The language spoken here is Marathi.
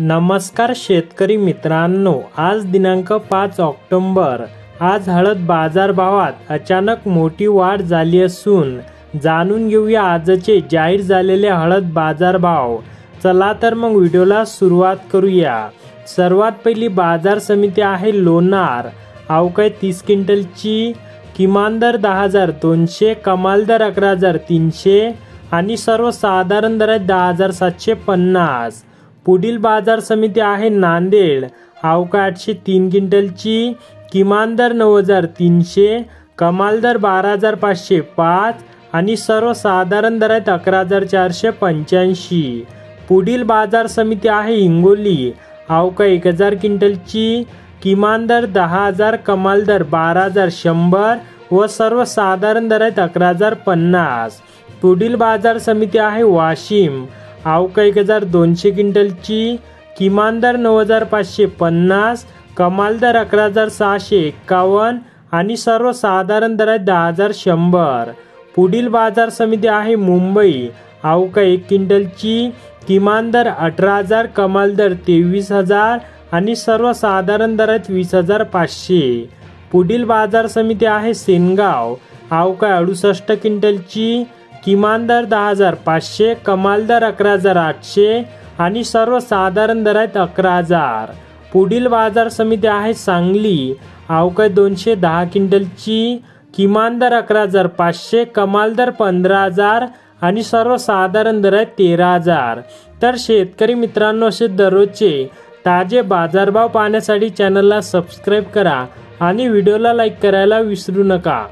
नमस्कार शेतकरी मित्रांनो, आज दिनांक 5 ऑक्टोबर। आज हळद बाजारभावात अचानक मोठी वाढ झाली असून जाणून घेऊया आजचे जाहीर झालेले हळद बाजारभाव। चला तर मग व्हिडिओला सुरुवात करूया। सर्वात पहिली बाजार समिती आहे लोणार। अवकाळी 30 क्विंटलची किमान दर 10,200, कमाल दर 11,300 आणि सर्वसाधारण दर 10,750। पुढील बाजार समिती आहे नांदेड। अवकाळी 803 क्विंटलची किमान दर 9,300, कमाल दर 12,505 आणि सर्वसाधारण दर 11,485। पुढील बाजार समिती आहे हिंगोली। अवकाळी 1,000 क्विंटलची किमान दर 10,000, कमाल दर 12,100 व सर्वसाधारण दर 11,050। पुढील बाजार समिती आहे वाशिम। अवकाळी 1,200 क्विंटलची किमान दर 9,550, कमाल दर 11,651 आणि सर्वसाधारण दर 10,100। पुढील बाजार समिती आहे मुंबई। अवकाळी 1 क्विंटलची किमान दर 18,000, कमाल दर 23,000 आणि सर्वसाधारण दर 20,500। पुढील बाजार समिती आहे सेनगाव। अवकाळी 68 क्विंटलची किमान दर 10,500, कमाल दर 11,800 आणि सर्वसाधारण दर 11,000। पुढील बाजार समिती आहे सांगली। अवकाळी 210 क्विंटलची किमान दर 11,500, कमाल दर 15,000 आणि सर्वसाधारण दर 13,000। तर शेतकरी मित्रांनो, असे दररोजचे ताजे बाजारभाव पाहण्यासाठी चॅनलला सबस्क्राईब करा आणि व्हिडिओला लाईक करायला विसरू नका।